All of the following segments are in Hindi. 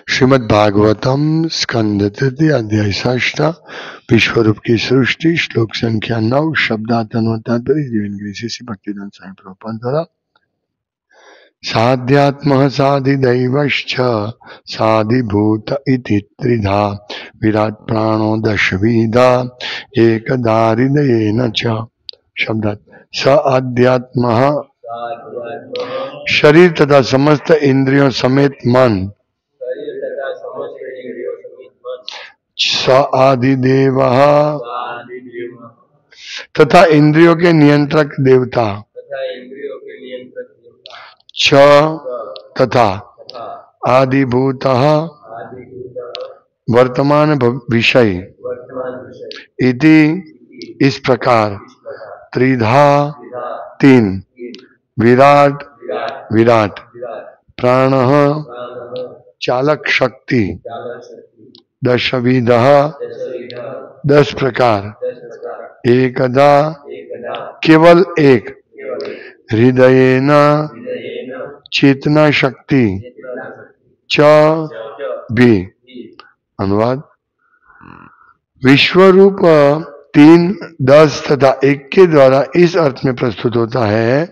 श्रीमद् भागवतम स्कंद तृतीय अध्याय षष्ठा विश्वरूप की सृष्टि श्लोक संख्या 9 शब्दातन्वतात्पर्य जीवन श्री भक्तिदान स्वामी प्रभुपाद द्वारा साध्यात्मः साधिदैवश्च साधिभूत इति त्रिधा विराट प्राणो दशविधा एकदाहृदयेन च शब्दात् स आध्यात्मः शरीर तथा समस्त इंद्रियों समेत मन स आदिदेवः तथा इंद्रियों के नियंत्रक देवता च तथा आदिभूतः वर्तमान विषय इति इस प्रकार त्रिधा तीन विराट विराट प्राणः चालक शक्ति दशविधः 10 प्रकार एकदा केवल एक हृदयेन चेतना शक्ति च भी। अनुवाद विश्वरूप 3, 10 तथा 1 के द्वारा इस अर्थ में प्रस्तुत होता है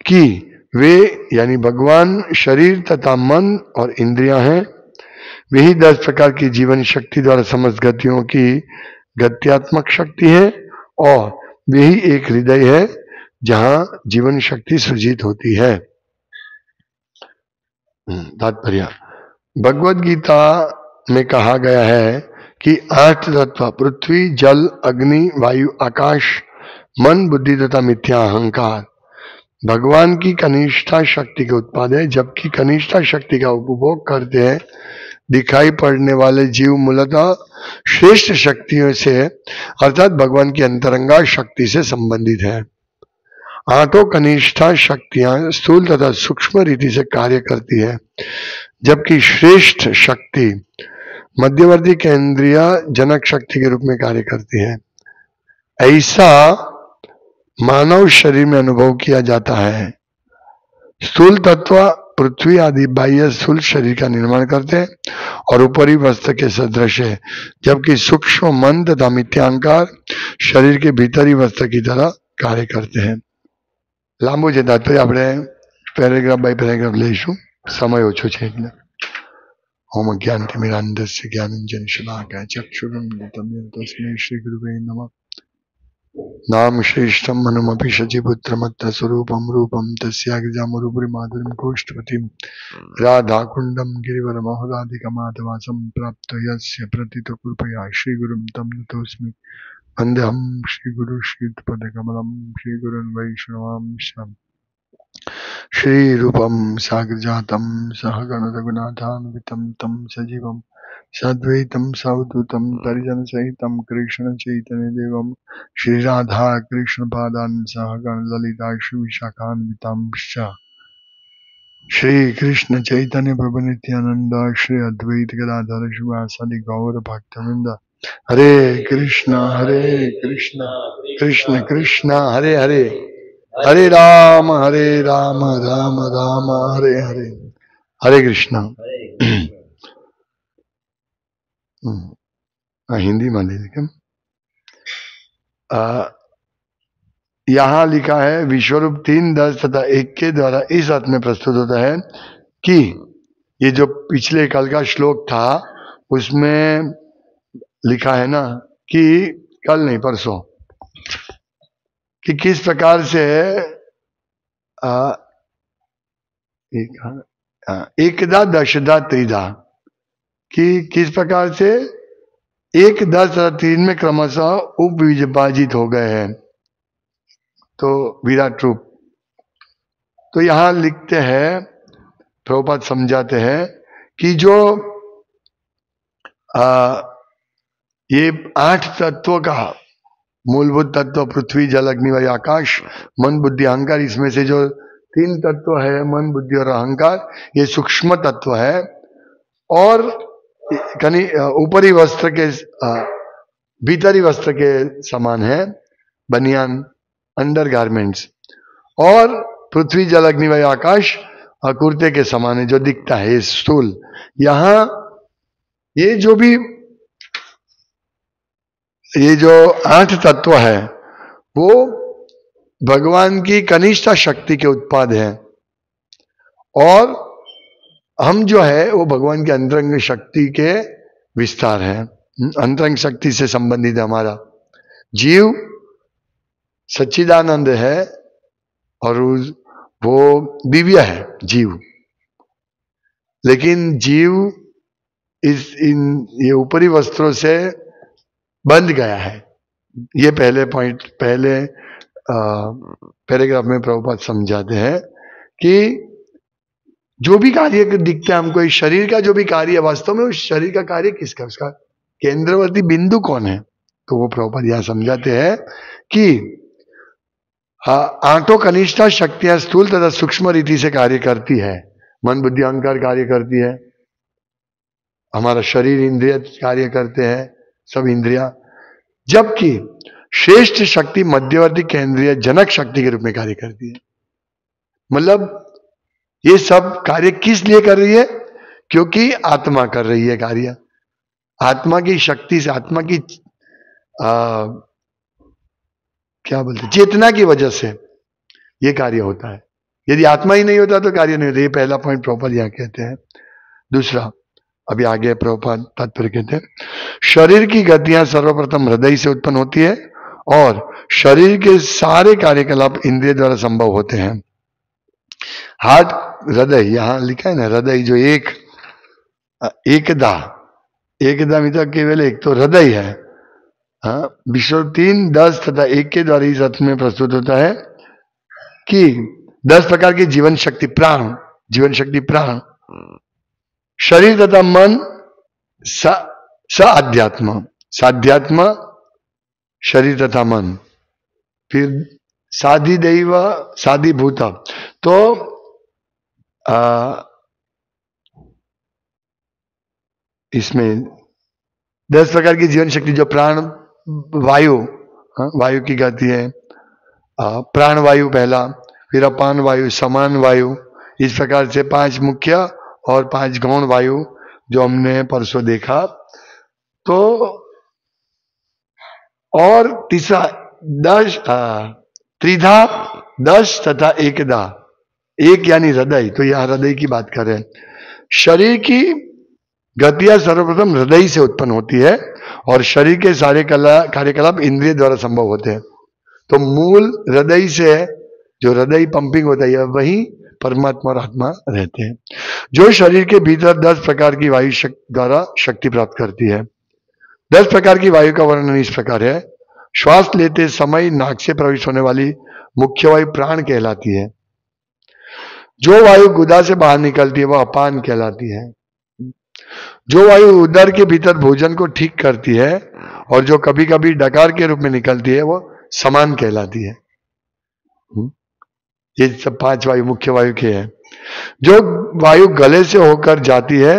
कि वे यानी भगवान शरीर तथा मन और इंद्रियां हैं। वही 10 प्रकार की जीवन शक्ति द्वारा समस्त गतियों की गत्यात्मक शक्ति है और वही एक हृदय है जहां जीवन शक्ति सृजित होती है। तात्पर्य भगवद गीता में कहा गया है कि 8 तत्व पृथ्वी जल अग्नि वायु आकाश मन बुद्धि तथा मिथ्या अहंकार भगवान की कनिष्ठा शक्ति के उत्पाद है, जबकि कनिष्ठा शक्ति का उपभोग करते हैं दिखाई पड़ने वाले जीव मूलतः श्रेष्ठ शक्तियों से अर्थात भगवान की अंतरंगा शक्ति से संबंधित है। 8 कनिष्ठा शक्तियां स्थूल तथा सूक्ष्म रीति से कार्य करती है, जबकि श्रेष्ठ शक्ति मध्यवर्ती केंद्रीय जनक शक्ति के रूप में कार्य करती है। ऐसा मानव शरीर में अनुभव किया जाता है। स्थूल तत्व पृथ्वी आदि बाह्य स्थूल शरीर का निर्माण करते हैं और ऊपरी वस्त्र के सदृश है, जबकि सूक्ष्म मन तथा मिथ्यांकार शरीर के भीतरी वस्त्र की तरह कार्य करते हैं। लांबू છે તાત્પર્ય આપણે પેરેગ્રાફ બાય પેરેગ્રાફ લઈશું, સમય ઓછો છે એટલે। ओम ज्ञानतिमिरान्धस्य ज्ञानञ्जनशलाकाय चक्षुरुन्मिलितं येन तस्मै श्रीगुरुवे नमः। नाम श्रेष्ठं मनुमपि शचीपुत्रमत्र स्वरूपं रूपं तस्याग्रजामरूपुरी माधुरीं कोष्ठवतीं राधाकुण्डं गिरिवरमहोदादिकमाधवासं प्राप्त यस्य प्रतितो कृपया श्रीगुरुं तं नतोऽस्मि। वन्देऽहं श्रीगुरु श्रीयुतपदकमलं श्रीगुरुन् वैष्णवांश्च श्रीरूपं साग्रजातं सहगण रघुनाथान्वितं तं सजीवं साद्वैतं सावधूतं परिजनसहितं कृष्णचैतन्यदेवं श्रीराधा कृष्णपादान् सहगण ललिता श्रीविशाखान्वितांश्च श्रीकृष्ण चैतन्य प्रभु नित्यानंद श्री अद्वैत गदाधर शिवासादि गौर भक्तवृंद। हरे कृष्ण कृष्ण कृष्ण हरे हरे, हरे राम राम राम हरे हरे। हरे कृष्णा। हिंदी में लेकिन यहाँ लिखा है विश्वरूप 3, 10 तथा 1 के द्वारा इस अर्थ में प्रस्तुत होता है कि ये जो पिछले कल का श्लोक था उसमें लिखा है ना कि कल नहीं परसों कि किस प्रकार से एकदा दशदा त्रिधा कि किस प्रकार से 1, 10 तथा 3 में क्रमशः उपविभाजित हो गए हैं, तो विराट रूप। तो यहां लिखते हैं, प्रभुपाद समझाते हैं कि जो ये 8 तत्वों का मूलभूत तत्व पृथ्वी जल अग्नि वायु आकाश मन बुद्धि अहंकार, इसमें से जो 3 तत्व है मन बुद्धि और अहंकार, ये सूक्ष्म तत्व है और ऊपरी वस्त्र के भीतरी वस्त्र के समान है, बनियान अंडर गारमेंट्स। और पृथ्वी जल अग्नि वायु आकाश कुर्ते के समान है, जो दिखता है ये स्थूल। यहां ये जो 8 तत्व है वो भगवान की कनिष्ठ शक्ति के उत्पाद हैं, और हम जो है वो भगवान के अंतरंग शक्ति के विस्तार है। अंतरंग शक्ति से संबंधित है हमारा जीव, सच्चिदानंद है, और वो दिव्य है जीव। लेकिन जीव ये ऊपरी वस्त्रों से बंध गया है। ये पहले पैराग्राफ में प्रभुपाद समझाते हैं कि जो भी कार्य दिखता है हमको, इस शरीर का जो भी कार्य है, वास्तव में उस शरीर का कार्य किसका, उसका केंद्रवर्ती बिंदु कौन है? तो वो प्रभुपाद यहां समझाते हैं कि 8 कनिष्ठ शक्तियां स्थूल तथा सूक्ष्म रीति से कार्य करती है। मन बुद्धि अहंकार कार्य करती है, हमारा शरीर इंद्रिय कार्य करते हैं, सब इंद्रियां, जबकि श्रेष्ठ शक्ति मध्यवर्ती केंद्रीय जनक शक्ति के रूप में कार्य करती है। मतलब ये सब कार्य किस लिए कर रही है? क्योंकि आत्मा कर रही है कार्य। आत्मा की शक्ति से, आत्मा की क्या बोलते, चेतना की वजह से ये कार्य होता है। यदि आत्मा ही नहीं होता तो कार्य नहीं होता। ये पहला पॉइंट प्रभुपाद यहां कहते हैं। दूसरा, अभी आगे प्रभुपाद तात्पर्य कहते हैं, शरीर की गतियां सर्वप्रथम हृदय से उत्पन्न होती है, और शरीर के सारे कार्यकलाप इंद्रिय द्वारा संभव होते हैं। हार्ट, हृदय, यहां लिखा है ना हृदय, जो एकदा में तो केवल एक तो हृदय है। हाँ, विश्व 3, 10 तथा 1 के द्वारा इस अर्थ में प्रस्तुत होता है कि 10 प्रकार की जीवन शक्ति प्राण, शरीर तथा मन, साध्यात्म शरीर तथा मन, फिर साधिदैव साधिभूत। तो इसमें 10 प्रकार की जीवन शक्ति, जो प्राण वायु, वायु की गति है, प्राण वायु पहला, फिर अपान वायु, समान वायु, इस प्रकार से 5 मुख्य और 5 गौण वायु जो हमने परसों देखा। तो और तीसरा 10 त्रिधा, 10 तथा एकदा, एक यानी हृदय। तो यह हृदय की बात कर रहे हैं। शरीर की गतियां सर्वप्रथम हृदय से उत्पन्न होती है, और शरीर के सारे कार्यकलाप इंद्रिय द्वारा संभव होते हैं। तो मूल हृदय से, जो हृदय पंपिंग होता है, वही परमात्मा और आत्मा रहते हैं, जो शरीर के भीतर 10 प्रकार की वायु द्वारा शक्ति प्राप्त करती है। 10 प्रकार की वायु का वर्णन इस प्रकार है। श्वास लेते समय नाक से प्रवेश होने वाली मुख्य वायु प्राण कहलाती है। जो वायु गुदा से बाहर निकलती है वह अपान कहलाती है। जो वायु उदर के भीतर भोजन को ठीक करती है, और जो कभी कभी डकार के रूप में निकलती है, वह समान कहलाती है। ये सब 5 वायु मुख्य वायु के हैं। जो वायु गले से होकर जाती है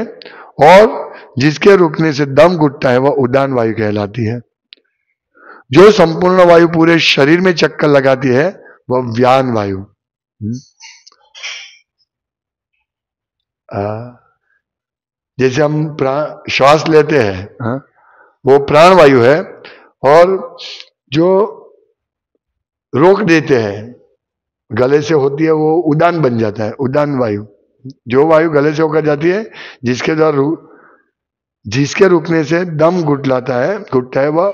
और जिसके रुकने से दम घुटता है, वह उदान वायु कहलाती है। जो संपूर्ण वायु पूरे शरीर में चक्कर लगाती है, वह व्यान वायु। जैसे हम श्वास लेते हैं, वो प्राण वायु है, और जो रोक देते हैं गले से होती है, वो उदान बन जाता है, उदान वायु। जो वायु गले से होकर जाती है, जिसके रुकने से दम घुटता है, वह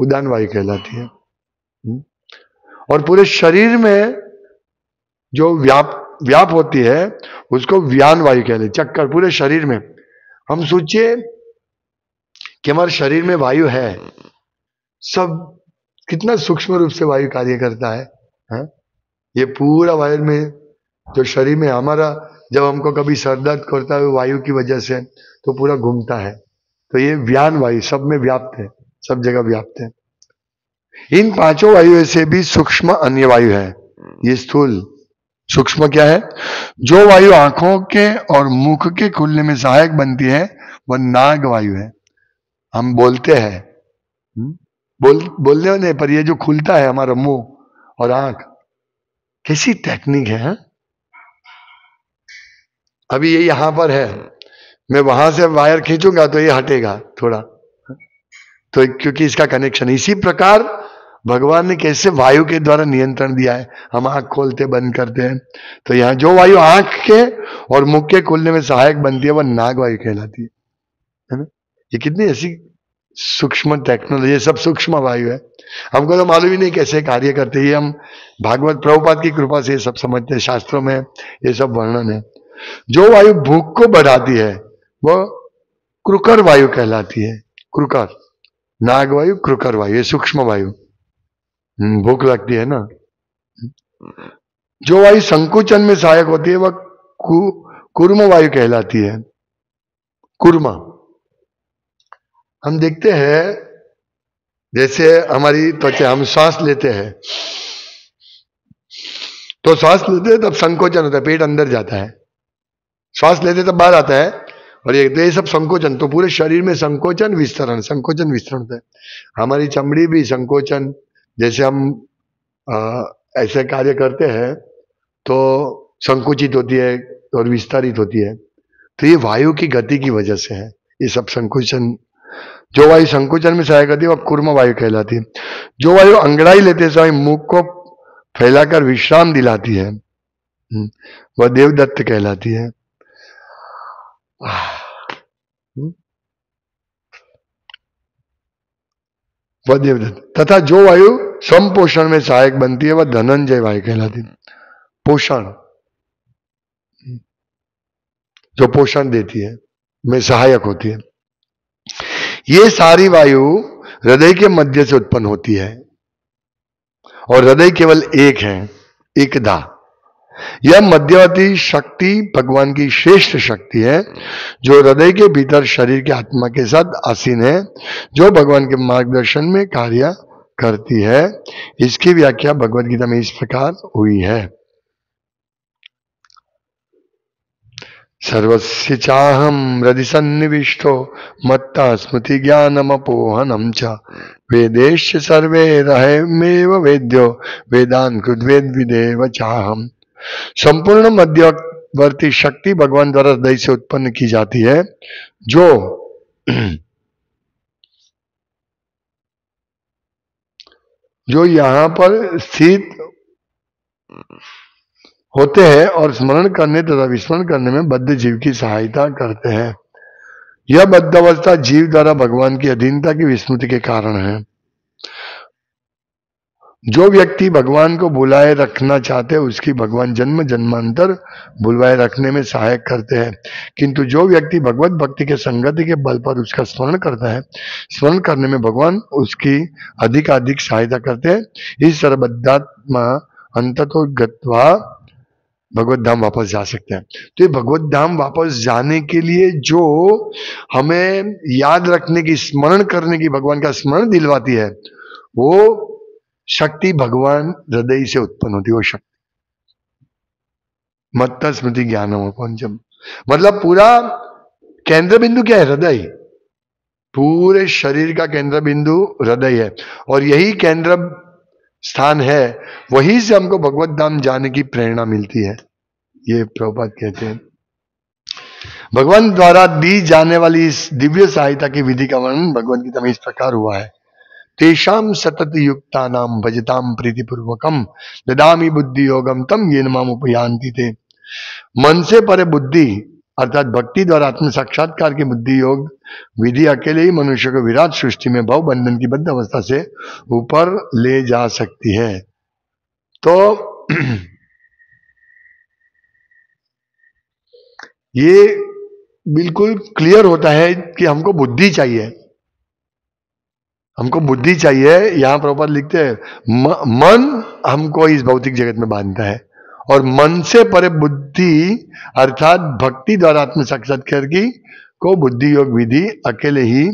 उदान वायु कहलाती है। और पूरे शरीर में जो व्याप होती है, उसको व्यान वायु कहते हैं। चक्कर पूरे शरीर में। हम सोचिए कि हमारे शरीर में वायु है, सब कितना सूक्ष्म रूप से वायु कार्य करता है? ये पूरा वायु में, जो शरीर में हमारा, जब हमको कभी सर दर्द करता है वायु की वजह से, तो पूरा घूमता है। तो ये व्यान वायु सब में व्याप्त है, सब जगह व्याप्त है। इन 5 वायु से भी सूक्ष्म अन्य वायु है। ये स्थूल, सूक्ष्म क्या है? जो वायु आंखों के और मुख के खुलने में सहायक बनती है, वह नाग वायु है। हम बोलते हैं, बोलने नहीं, पर ये जो खुलता है हमारा मुंह और आंख, कैसी टेक्निक है? अभी ये यहां पर है, मैं वहां से वायर खींचूंगा तो ये हटेगा थोड़ा, तो क्योंकि इसका कनेक्शन। इसी प्रकार भगवान ने कैसे वायु के द्वारा नियंत्रण दिया है। हम आंख खोलते बंद करते हैं, तो यहां जो वायु आंख के और मुख के खुलने में सहायक बनती है वह नाग वायु कहलाती है ना। ये कितनी ऐसी सूक्ष्म टेक्नोलॉजी, ये सब सूक्ष्म वायु है। हमको तो मालूम ही नहीं कैसे कार्य करते हैं। हम भागवत प्रभुपाद की कृपा से ये सब समझते हैं, शास्त्रों में ये सब वर्णन है। जो वायु भूख को बढ़ाती है वो क्रुकर वायु कहलाती है। क्रुकर, नाग वायु, क्रुकर वायु, ये सूक्ष्म वायु। भूख लगती है ना। जो वायु संकुचन में सहायक होती है वह कूर्म वायु कहलाती है। कूर्मा, हम देखते हैं जैसे हमारी त्वचा, हम श्वास लेते हैं तो श्वास लेते हैं तब संकोचन होता है, पेट अंदर जाता है, श्वास लेते तब बाहर आता है। और ये सब संकोचन, तो पूरे शरीर में संकोचन विस्तरण, संकोचन विस्तरण होता है। हमारी चमड़ी भी संकोचन, जैसे हम ऐसे कार्य करते हैं तो संकुचित होती है और विस्तारित होती है। तो ये वायु की गति की वजह से है ये सब संकुचन। जो वायु संकुचन में सहायक होती है वह कूर्म वायु कहलाती है। जो वायु अंगड़ाई लेते समय मुख को फैलाकर विश्राम दिलाती है वह देवदत्त कहलाती है। वह देवदत्त। तथा जो वायु संपोषण में सहायक बनती है वह धनंजय वायु कहलाती है। पोषण, जो पोषण देती है, में सहायक होती है। ये सारी वायु हृदय के मध्य से उत्पन्न होती है और हृदय केवल एक है, एकदा। यह मध्यवर्ती शक्ति भगवान की श्रेष्ठ शक्ति है जो हृदय के भीतर शरीर के आत्मा के साथ आसीन है, जो भगवान के मार्गदर्शन में कार्य करती है। इसकी व्याख्या भगवद गीता में इस प्रकार हुई है। सर्वस्य चाहम हृदि सन्निविष्टो मत्ता स्मृति ज्ञानमपोहनम च वेदेश सर्वे रहमेव वेद्यो वेदान कृद्वेद विदेव चाहम। संपूर्ण मध्यवर्ती शक्ति भगवान द्वारा हृदय से उत्पन्न की जाती है, जो यहां पर स्थित होते हैं और स्मरण करने तथा विस्मरण करने में बद्ध जीव की सहायता करते हैं। यह बद्ध अवस्था जीव द्वारा भगवान की अधीनता की विस्मृति के कारण है। जो व्यक्ति भगवान को बुलाए रखना चाहते हैं उसकी भगवान जन्म जन्मांतर बुलवाए रखने में सहायक करते हैं, किंतु जो व्यक्ति भगवत भक्ति के संगति के बल पर उसका स्मरण करता है, स्मरण करने में भगवान उसकी अधिक सहायता करते हैं। इस तरह बद्धात्मा अंततो गत्वा भगवत धाम वापस जा सकते हैं। तो ये भगवत धाम वापस जाने के लिए जो हमें याद रखने की, स्मरण करने की, भगवान का स्मरण दिलवाती है, वो शक्ति भगवान हृदय से उत्पन्न होती है। वो शक्ति मत्ता स्मृति ज्ञानम पंचम, मतलब पूरा केंद्र बिंदु क्या है? हृदय। पूरे शरीर का केंद्र बिंदु हृदय है और यही केंद्र स्थान है, वहीं से हमको भगवत धाम जाने की प्रेरणा मिलती है। ये प्रभुपाद कहते हैं। भगवान द्वारा दी जाने वाली इस दिव्य सहायता की विधि का वर्णन भगवद गीता में इस प्रकार हुआ है। तेषाम सतत युक्ता नाम भजताम प्रीतिपूर्वकम ददामि बुद्धि योगम तम येन माम उपयान्ति ते। मन से परे बुद्धि अर्थात भक्ति द्वारा आत्म साक्षात्कार की बुद्धि योग विधि अकेले ही मनुष्य को विराट सृष्टि में भव बंधन की बद्ध अवस्था से ऊपर ले जा सकती है। तो ये बिल्कुल क्लियर होता है कि हमको बुद्धि चाहिए, हमको बुद्धि चाहिए। यहां प्रभुपाद लिखते हैं मन हमको इस भौतिक जगत में बांधता है और मन से परे बुद्धि अर्थात भक्ति द्वारा आत्म साक्षात्कार की को बुद्धि योग विधि अकेले ही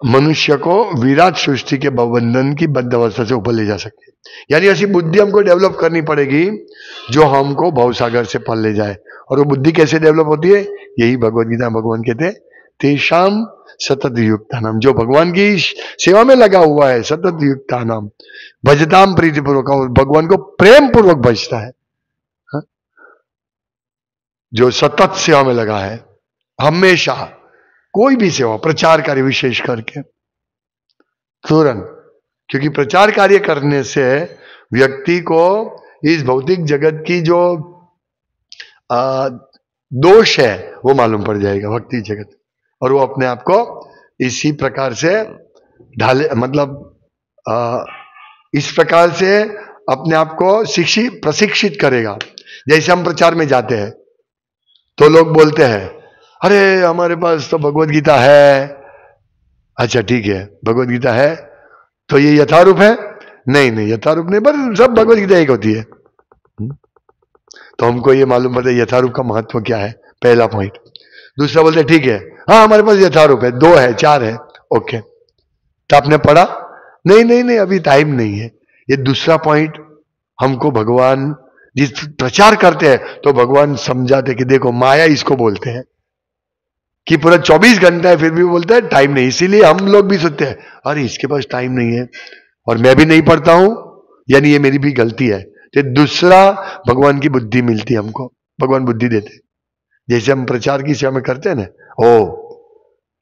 मनुष्य को विराट सृष्टि के भवबंधन की बद्ध अवस्था से ऊपर ले जा सकती है। यानी ऐसी बुद्धि हमको डेवलप करनी पड़ेगी जो हमको भवसागर से पार ले जाए। और वो बुद्धि कैसे डेवलप होती है? यही भगवद गीता भगवान कहते हैं तेषाम सतत युक्ता नाम, जो भगवान की सेवा में लगा हुआ है, सतत युक्ता नाम भजताम प्रीतिपूर्वक, और भगवान को प्रेम पूर्वक भजता है। जो सतत सेवा में लगा है, हमेशा कोई भी सेवा, प्रचार कार्य विशेष करके, तुरंत, क्योंकि प्रचार कार्य करने से व्यक्ति को इस भौतिक जगत की जो दोष है वो मालूम पड़ जाएगा, भक्ति जगत, और वो अपने आप को इसी प्रकार से ढाले, मतलब इस प्रकार से अपने आप को प्रशिक्षित करेगा। जैसे हम प्रचार में जाते हैं तो लोग बोलते हैं, अरे हमारे पास तो भगवत गीता है। अच्छा ठीक है, भगवत गीता है तो ये यथारूप है? नहीं नहीं, यथारूप नहीं, पर सब भगवत गीता एक होती है। तो हमको ये मालूम पड़ता है यथारूप का महत्व क्या है, पहला पॉइंट। दूसरा बोलते ठीक है, हाँ हमारे पास यथारूप है, 2 है 4 है, ओके। तो आपने पढ़ा? नहीं नहीं नहीं, अभी टाइम नहीं है। ये दूसरा पॉइंट हमको भगवान जिस प्रचार करते हैं तो भगवान समझाते कि देखो माया इसको बोलते हैं कि पूरा 24 घंटा है फिर भी बोलते हैं टाइम नहीं। इसीलिए हम लोग भी सोचते हैं अरे इसके पास टाइम नहीं है और मैं भी नहीं पढ़ता हूं, यानी ये मेरी भी गलती है। तो दूसरा भगवान की बुद्धि मिलती है हमको, भगवान बुद्धि देते। जैसे हम प्रचार की सेवा में करते हैं ना,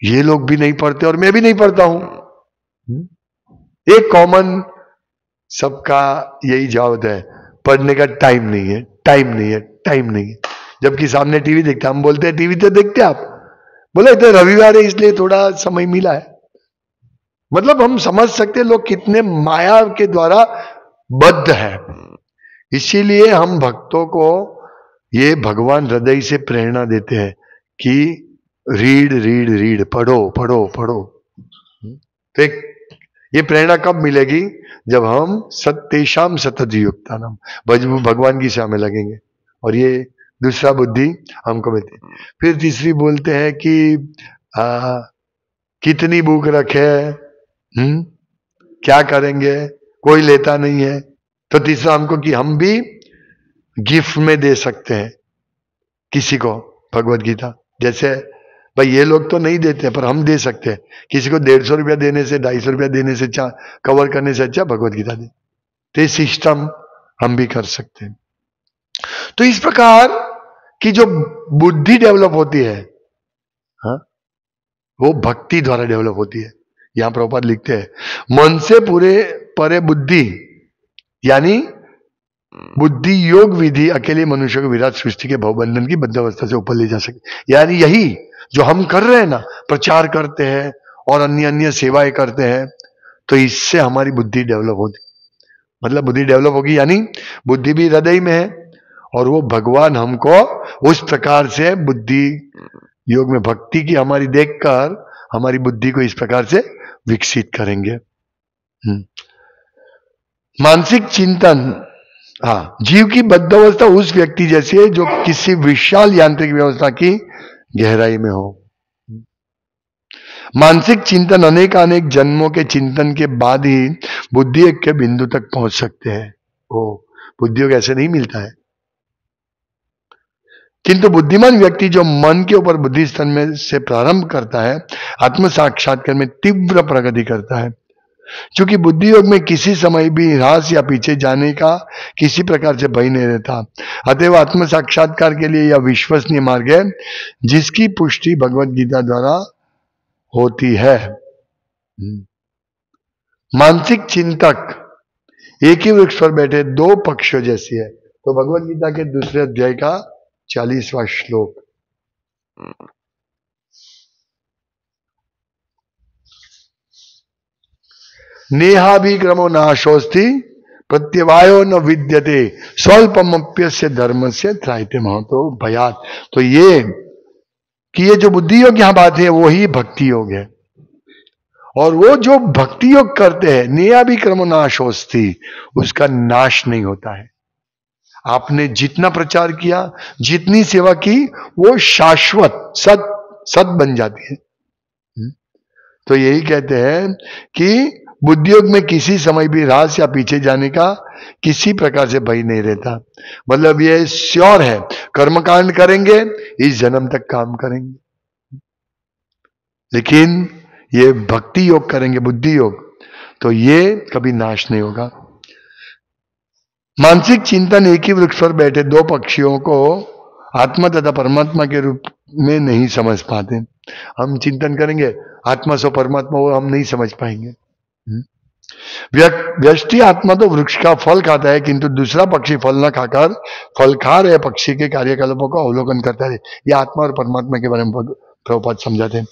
ये लोग भी नहीं पढ़ते और मैं भी नहीं पढ़ता हूं। एक कॉमन सबका यही जवाब है, पढ़ने का टाइम नहीं है, टाइम नहीं है, टाइम नहीं है। जबकि सामने टीवी देखते, हम बोलते हैं टीवी तो देखते आप, बोले तो रविवार है इसलिए थोड़ा समय मिला है। मतलब हम समझ सकते लोग कितने माया के द्वारा बद्ध है। इसीलिए हम भक्तों को ये भगवान हृदय से प्रेरणा देते हैं कि रीड रीड रीड, पढ़ो पढ़ो पढ़ो। तो ये प्रेरणा कब मिलेगी? जब हम सत्येषाम सततयुक्ता नाम भगवान की सेवा में लगेंगे, और ये दूसरा बुद्धि हमको मिलती है। फिर तीसरी बोलते हैं कि कितनी भूख रखे, क्या करेंगे, कोई लेता नहीं है। तो तीसरा हमको कि हम भी गिफ्ट में दे सकते हैं किसी को भगवत गीता। जैसे भाई ये लोग तो नहीं देते पर हम दे सकते हैं, किसी को 150 रुपया देने से, 250 रुपया देने से, कवर करने से अच्छा भगवत गीता दे। तो ये सिस्टम हम भी कर सकते हैं। तो इस प्रकार की जो बुद्धि डेवलप होती है, हाँ, वो भक्ति द्वारा डेवलप होती है। यहां प्रभुपाद लिखते हैं मन से पूरे परे बुद्धि, यानी बुद्धि योग विधि अकेले मनुष्य को विराट सृष्टि के भवबंधन की बद्ध अवस्था से ऊपर ले जा सके। यानी यही जो हम कर रहे हैं ना, प्रचार करते हैं और अन्य अन्य सेवाएं करते हैं, तो इससे हमारी बुद्धि डेवलप होती, मतलब बुद्धि डेवलप होगी, यानी बुद्धि भी हृदय में है और वो भगवान हमको उस प्रकार से बुद्धि योग में भक्ति की हमारी देखकर हमारी बुद्धि को इस प्रकार से विकसित करेंगे। मानसिक चिंतन, हाँ, जीव की बद्ध अवस्था उस व्यक्ति जैसी है जो किसी विशाल यांत्रिक व्यवस्था की गहराई में हो। मानसिक चिंतन अनेक जन्मों के चिंतन के बाद ही बुद्धि के बिंदु तक पहुंच सकते हैं। बुद्धियोग ऐसे नहीं मिलता है। किंतु बुद्धिमान व्यक्ति जो मन के ऊपर बुद्धि स्तन में से प्रारंभ करता है, आत्म साक्षात्कार में तीव्र प्रगति करता है। क्योंकि बुद्धि योग में किसी समय भी ह्रास या पीछे जाने का किसी प्रकार से भय नहीं रहता, अतएव आत्म साक्षात्कार के लिए यह विश्वसनीय मार्ग है जिसकी पुष्टि भगवत गीता द्वारा होती है। मानसिक चिंतक एक ही वृक्ष पर बैठे 2 पक्षियों जैसी है। तो भगवत गीता के दूसरे अध्याय का 40वां श्लोक, नेहाभिक्रमो नाशोस्ति प्रत्यवायो न विद्यते स्वल्पमप्यस्य धर्म से त्रायते महतो भयात। तो ये कि ये जो बुद्धि योग यहां बात है वही भक्ति योग है, और वो जो भक्ति योग करते हैं नेहाभिक्रमो नाशोस्ति, उसका नाश नहीं होता है। आपने जितना प्रचार किया, जितनी सेवा की, वो शाश्वत सत बन जाती है। तो यही कहते हैं कि बुद्धियोग में किसी समय भी ह्रास या पीछे जाने का किसी प्रकार से भय नहीं रहता। मतलब ये श्योर है, कर्मकांड करेंगे इस जन्म तक काम करेंगे, लेकिन ये भक्ति योग करेंगे, बुद्धि योग, तो ये कभी नाश नहीं होगा। मानसिक चिंतन एक ही वृक्ष पर बैठे 2 पक्षियों को आत्मा तथा परमात्मा के रूप में नहीं समझ पाते। हम चिंतन करेंगे आत्मा सो परमात्मा, वो हम नहीं समझ पाएंगे। व्यष्टि आत्मा तो वृक्ष का फल खाता है, किंतु दूसरा पक्षी फल न खाकर फल खा रहे पक्षी के कार्यकलापों का अवलोकन करता है। ये आत्मा और परमात्मा के बारे में प्रभुपाद समझाते हैं।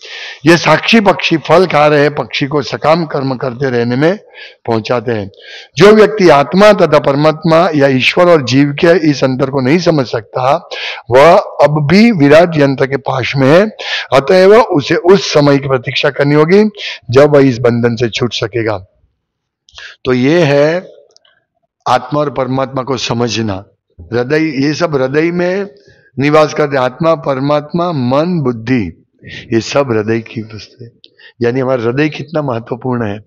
ये साक्षी पक्षी फल खा रहे पक्षी को सकाम कर्म करते रहने में पहुंचाते हैं। जो व्यक्ति आत्मा तथा परमात्मा या ईश्वर और जीव के इस अंतर को नहीं समझ सकता, वह अब भी विराट यंत्र के पास में है। अतएव उसे उस समय की प्रतीक्षा करनी होगी जब वह इस बंधन से छूट सकेगा। तो ये है आत्मा और परमात्मा को समझना। हृदय, ये सब हृदय में निवास करते, आत्मा परमात्मा मन बुद्धि, ये सब हृदय की वस्तु है। यानी हमारा हृदय कितना महत्वपूर्ण है।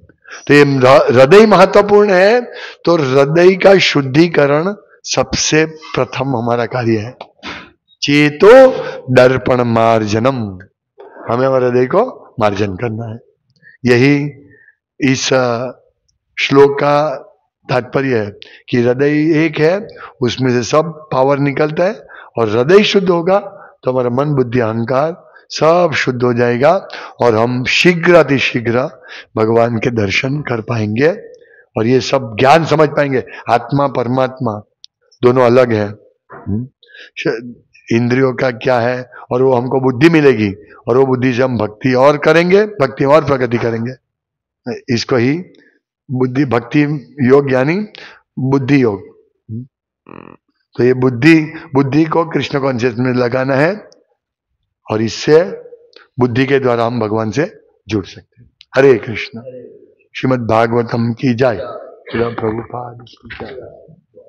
तो ये हृदय महत्वपूर्ण है, तो हृदय का शुद्धिकरण सबसे प्रथम हमारा कार्य है। चेतो दर्पण मार्जनम, हमें हमारे हृदय को मार्जन करना है। यही इस श्लोक का तात्पर्य है कि हृदय एक है, उसमें से सब पावर निकलता है, और हृदय शुद्ध होगा तो हमारा मन बुद्धि अहंकार सब शुद्ध हो जाएगा, और हम शीघ्र अतिशीघ्र भगवान के दर्शन कर पाएंगे, और ये सब ज्ञान समझ पाएंगे। आत्मा परमात्मा दोनों अलग है। इंद्रियों का क्या है, और वो हमको बुद्धि मिलेगी, और वो बुद्धि से हम भक्ति और करेंगे, भक्ति और प्रगति करेंगे। इसको ही बुद्धि भक्ति योग यानी बुद्धि योग। तो ये बुद्धि को कृष्ण कॉन्शियस में लगाना है, और इससे बुद्धि के द्वारा हम भगवान से जुड़ सकते हैं। हरे कृष्ण। श्रीमद् भागवतम की जय। श्री प्रभुपाद की जय।